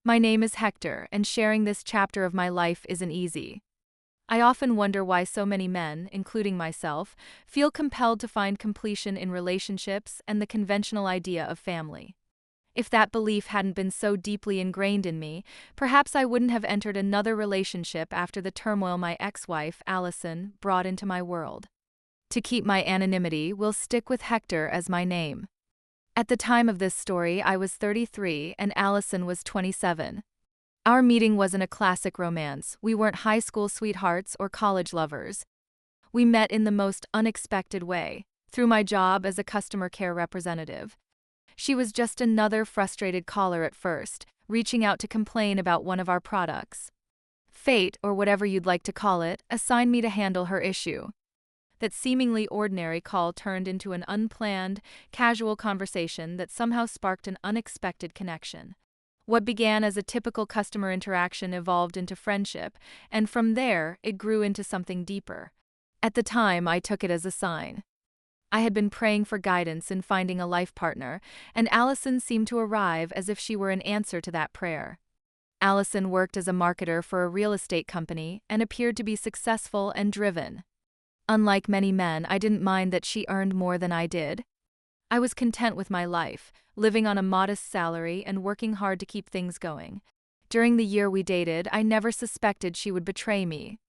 My name is Hector, and sharing this chapter of my life isn't easy. I often wonder why so many men, including myself, feel compelled to find completion in relationships and the conventional idea of family. If that belief hadn't been so deeply ingrained in me, perhaps I wouldn't have entered another relationship after the turmoil my ex-wife, Allison, brought into my world. To keep my anonymity, we'll stick with Hector as my name. At the time of this story, I was 33 and Allison was 27. Our meeting wasn't a classic romance. We weren't high school sweethearts or college lovers. We met in the most unexpected way, through my job as a customer care representative. She was just another frustrated caller at first, reaching out to complain about one of our products. Fate, or whatever you'd like to call it, assigned me to handle her issue. That seemingly ordinary call turned into an unplanned, casual conversation that somehow sparked an unexpected connection. What began as a typical customer interaction evolved into friendship, and from there, it grew into something deeper. At the time, I took it as a sign. I had been praying for guidance in finding a life partner, and Allison seemed to arrive as if she were an answer to that prayer. Allison worked as a marketer for a real estate company and appeared to be successful and driven. Unlike many men, I didn't mind that she earned more than I did. I was content with my life, living on a modest salary and working hard to keep things going. During the year we dated, I never suspected she would betray me.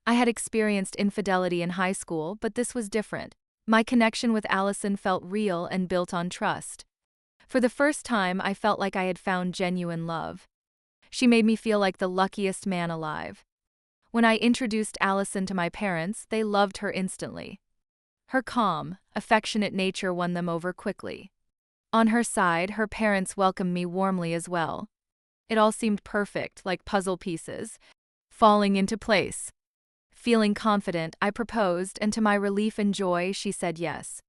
I had experienced infidelity in high school, but this was different. My connection with Allison felt real and built on trust. For the first time, I felt like I had found genuine love. She made me feel like the luckiest man alive. When I introduced Allison to my parents, they loved her instantly. Her calm, affectionate nature won them over quickly. On her side, her parents welcomed me warmly as well. It all seemed perfect, like puzzle pieces, falling into place. Feeling confident, I proposed, and to my relief and joy, she said yes.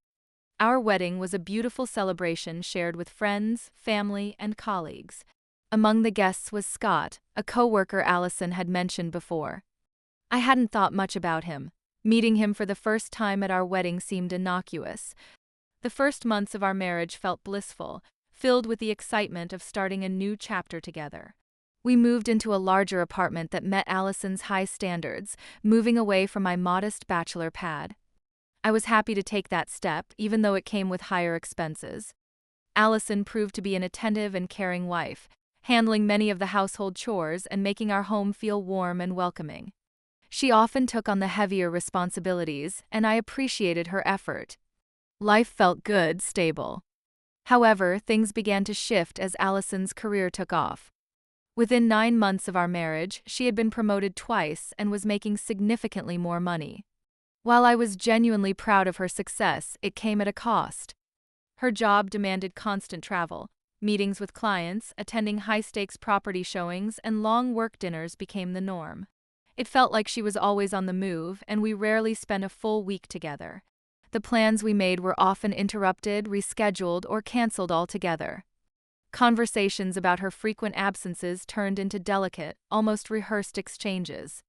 Our wedding was a beautiful celebration shared with friends, family, and colleagues. Among the guests was Scott, a coworker Allison had mentioned before. I hadn't thought much about him. Meeting him for the first time at our wedding seemed innocuous. The first months of our marriage felt blissful, filled with the excitement of starting a new chapter together. We moved into a larger apartment that met Allison's high standards, moving away from my modest bachelor pad. I was happy to take that step, even though it came with higher expenses. Allison proved to be an attentive and caring wife, handling many of the household chores and making our home feel warm and welcoming. She often took on the heavier responsibilities, and I appreciated her effort. Life felt good, stable. However, things began to shift as Allison's career took off. Within 9 months of our marriage, she had been promoted twice and was making significantly more money. While I was genuinely proud of her success, it came at a cost. Her job demanded constant travel. Meetings with clients, attending high-stakes property showings, and long work dinners became the norm. It felt like she was always on the move, and we rarely spent a full week together. The plans we made were often interrupted, rescheduled, or canceled altogether. Conversations about her frequent absences turned into delicate, almost rehearsed exchanges.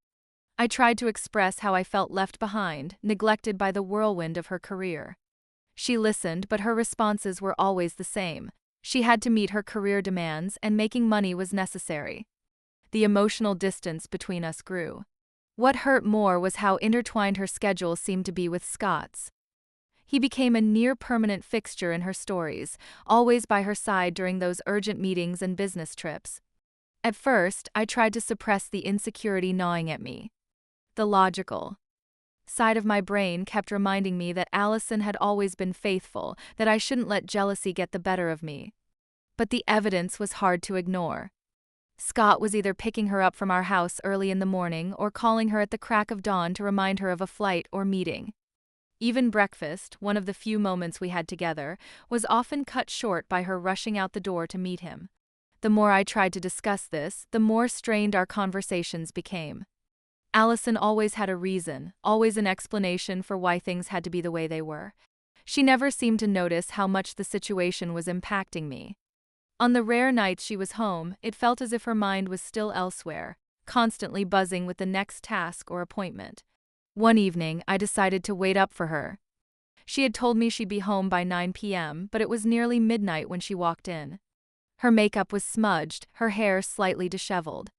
I tried to express how I felt left behind, neglected by the whirlwind of her career. She listened, but her responses were always the same. She had to meet her career demands, and making money was necessary. The emotional distance between us grew. What hurt more was how intertwined her schedule seemed to be with Scott's. He became a near-permanent fixture in her stories, always by her side during those urgent meetings and business trips. At first, I tried to suppress the insecurity gnawing at me. The logical side of my brain kept reminding me that Allison had always been faithful, that I shouldn't let jealousy get the better of me. But the evidence was hard to ignore. Scott was either picking her up from our house early in the morning or calling her at the crack of dawn to remind her of a flight or meeting. Even breakfast, one of the few moments we had together, was often cut short by her rushing out the door to meet him. The more I tried to discuss this, the more strained our conversations became. Allison always had a reason, always an explanation for why things had to be the way they were. She never seemed to notice how much the situation was impacting me. On the rare nights she was home, it felt as if her mind was still elsewhere, constantly buzzing with the next task or appointment. One evening, I decided to wait up for her. She had told me she'd be home by 9 p.m., but it was nearly midnight when she walked in. Her makeup was smudged, her hair slightly disheveled.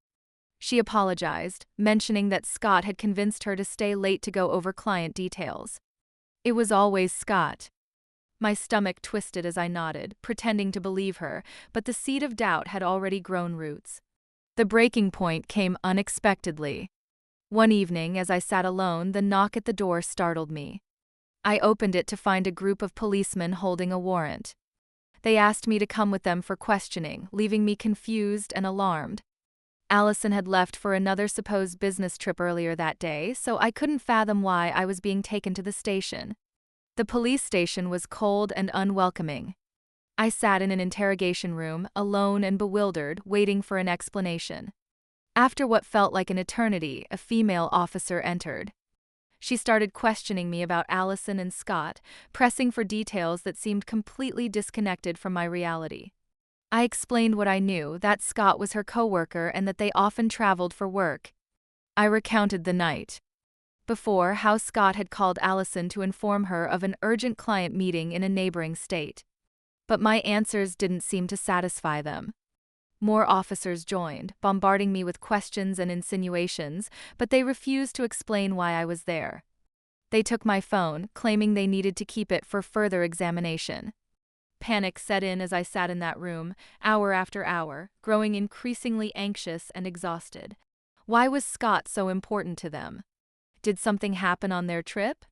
She apologized, mentioning that Scott had convinced her to stay late to go over client details. It was always Scott. My stomach twisted as I nodded, pretending to believe her, but the seed of doubt had already grown roots. The breaking point came unexpectedly. One evening, as I sat alone, the knock at the door startled me. I opened it to find a group of policemen holding a warrant. They asked me to come with them for questioning, leaving me confused and alarmed. Allison had left for another supposed business trip earlier that day, so I couldn't fathom why I was being taken to the station. The police station was cold and unwelcoming. I sat in an interrogation room, alone and bewildered, waiting for an explanation. After what felt like an eternity, a female officer entered. She started questioning me about Allison and Scott, pressing for details that seemed completely disconnected from my reality. I explained what I knew, that Scott was her coworker and that they often traveled for work. I recounted the night before, how Scott had called Allison to inform her of an urgent client meeting in a neighboring state. But my answers didn't seem to satisfy them. More officers joined, bombarding me with questions and insinuations, but they refused to explain why I was there. They took my phone, claiming they needed to keep it for further examination. Panic set in as I sat in that room, hour after hour, growing increasingly anxious and exhausted. Why was Scott so important to them? Did something happen on their trip?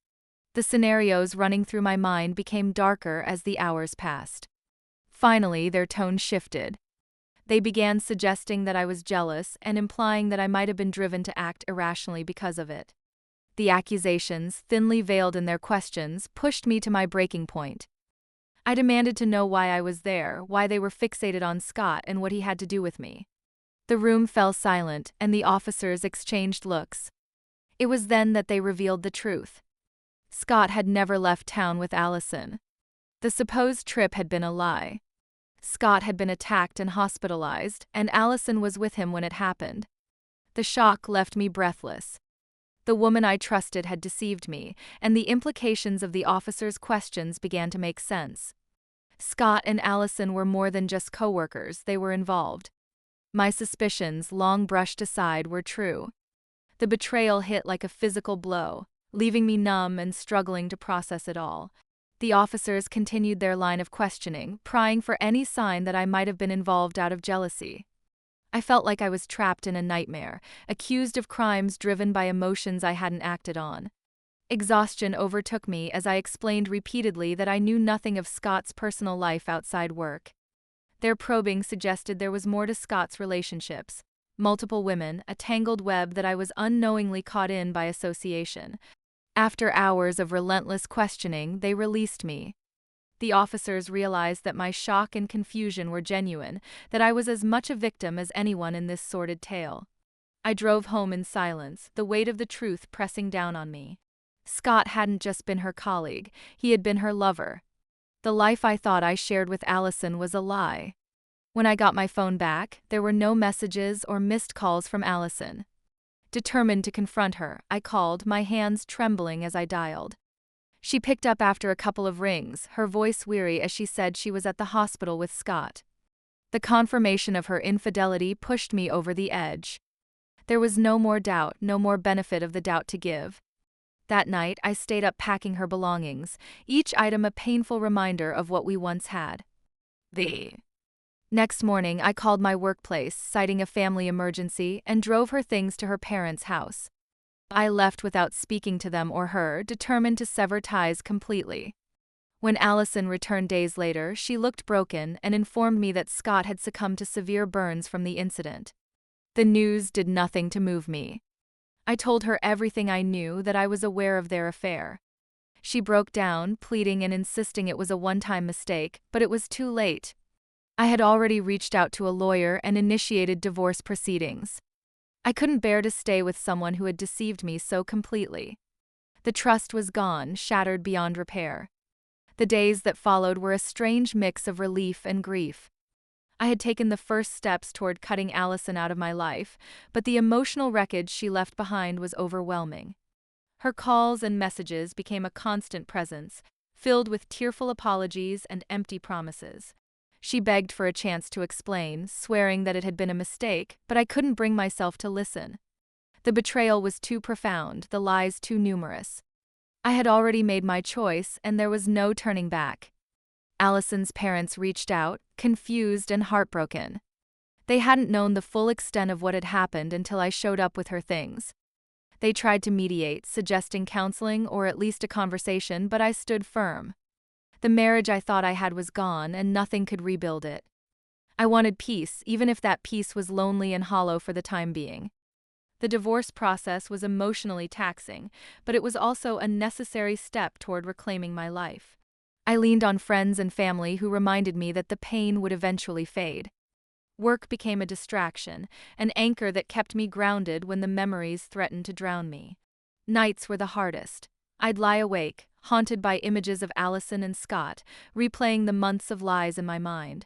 The scenarios running through my mind became darker as the hours passed. Finally, their tone shifted. They began suggesting that I was jealous and implying that I might have been driven to act irrationally because of it. The accusations, thinly veiled in their questions, pushed me to my breaking point. I demanded to know why I was there, why they were fixated on Scott, and what he had to do with me. The room fell silent, and the officers exchanged looks. It was then that they revealed the truth. Scott had never left town with Allison. The supposed trip had been a lie. Scott had been attacked and hospitalized, and Allison was with him when it happened. The shock left me breathless. The woman I trusted had deceived me, and the implications of the officers' questions began to make sense. Scott and Allison were more than just coworkers, they were involved. My suspicions, long brushed aside, were true. The betrayal hit like a physical blow, leaving me numb and struggling to process it all. The officers continued their line of questioning, prying for any sign that I might have been involved out of jealousy. I felt like I was trapped in a nightmare, accused of crimes driven by emotions I hadn't acted on. Exhaustion overtook me as I explained repeatedly that I knew nothing of Scott's personal life outside work. Their probing suggested there was more to Scott's relationships. Multiple women, a tangled web that I was unknowingly caught in by association. After hours of relentless questioning, they released me. The officers realized that my shock and confusion were genuine, that I was as much a victim as anyone in this sordid tale. I drove home in silence, the weight of the truth pressing down on me. Scott hadn't just been her colleague, he had been her lover. The life I thought I shared with Allison was a lie. When I got my phone back, there were no messages or missed calls from Allison. Determined to confront her, I called, my hands trembling as I dialed. She picked up after a couple of rings, her voice weary as she said she was at the hospital with Scott. The confirmation of her infidelity pushed me over the edge. There was no more doubt, no more benefit of the doubt to give. That night, I stayed up packing her belongings, each item a painful reminder of what we once had. Next morning, I called my workplace, citing a family emergency, and drove her things to her parents' house. I left without speaking to them or her, determined to sever ties completely. When Allison returned days later, she looked broken and informed me that Scott had succumbed to severe burns from the incident. The news did nothing to move me. I told her everything I knew, that I was aware of their affair. She broke down, pleading and insisting it was a one-time mistake, but it was too late. I had already reached out to a lawyer and initiated divorce proceedings. I couldn't bear to stay with someone who had deceived me so completely. The trust was gone, shattered beyond repair. The days that followed were a strange mix of relief and grief. I had taken the first steps toward cutting Allison out of my life, but the emotional wreckage she left behind was overwhelming. Her calls and messages became a constant presence, filled with tearful apologies and empty promises. She begged for a chance to explain, swearing that it had been a mistake, but I couldn't bring myself to listen. The betrayal was too profound, the lies too numerous. I had already made my choice, and there was no turning back. Allison's parents reached out, confused and heartbroken. They hadn't known the full extent of what had happened until I showed up with her things. They tried to mediate, suggesting counseling or at least a conversation, but I stood firm. The marriage I thought I had was gone, and nothing could rebuild it. I wanted peace, even if that peace was lonely and hollow for the time being. The divorce process was emotionally taxing, but it was also a necessary step toward reclaiming my life. I leaned on friends and family who reminded me that the pain would eventually fade. Work became a distraction, an anchor that kept me grounded when the memories threatened to drown me. Nights were the hardest. I'd lie awake, haunted by images of Allison and Scott, replaying the months of lies in my mind,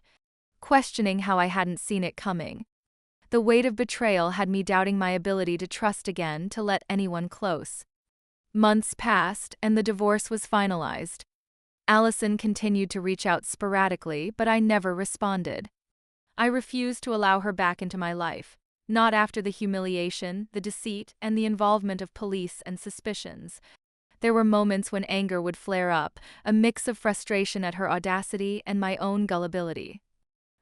questioning how I hadn't seen it coming. The weight of betrayal had me doubting my ability to trust again, to let anyone close. Months passed, and the divorce was finalized. Allison continued to reach out sporadically, but I never responded. I refused to allow her back into my life, not after the humiliation, the deceit, and the involvement of police and suspicions. There were moments when anger would flare up, a mix of frustration at her audacity and my own gullibility.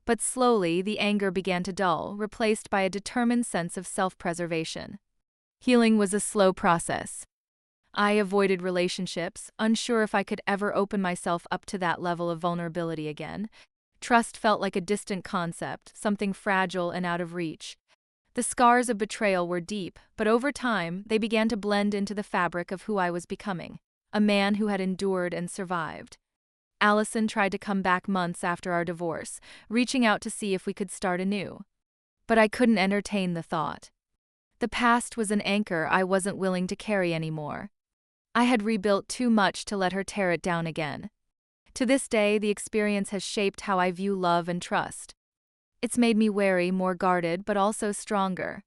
But slowly, the anger began to dull, replaced by a determined sense of self-preservation. Healing was a slow process. I avoided relationships, unsure if I could ever open myself up to that level of vulnerability again. Trust felt like a distant concept, something fragile and out of reach. The scars of betrayal were deep, but over time, they began to blend into the fabric of who I was becoming, a man who had endured and survived. Allison tried to come back months after our divorce, reaching out to see if we could start anew. But I couldn't entertain the thought. The past was an anchor I wasn't willing to carry anymore. I had rebuilt too much to let her tear it down again. To this day, the experience has shaped how I view love and trust. It's made me wary, more guarded, but also stronger.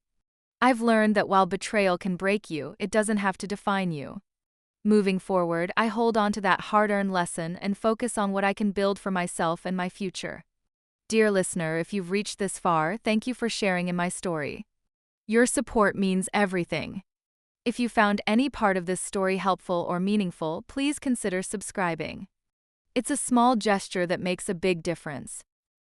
I've learned that while betrayal can break you, it doesn't have to define you. Moving forward, I hold on to that hard-earned lesson and focus on what I can build for myself and my future. Dear listener, if you've reached this far, thank you for sharing in my story. Your support means everything. If you found any part of this story helpful or meaningful, please consider subscribing. It's a small gesture that makes a big difference.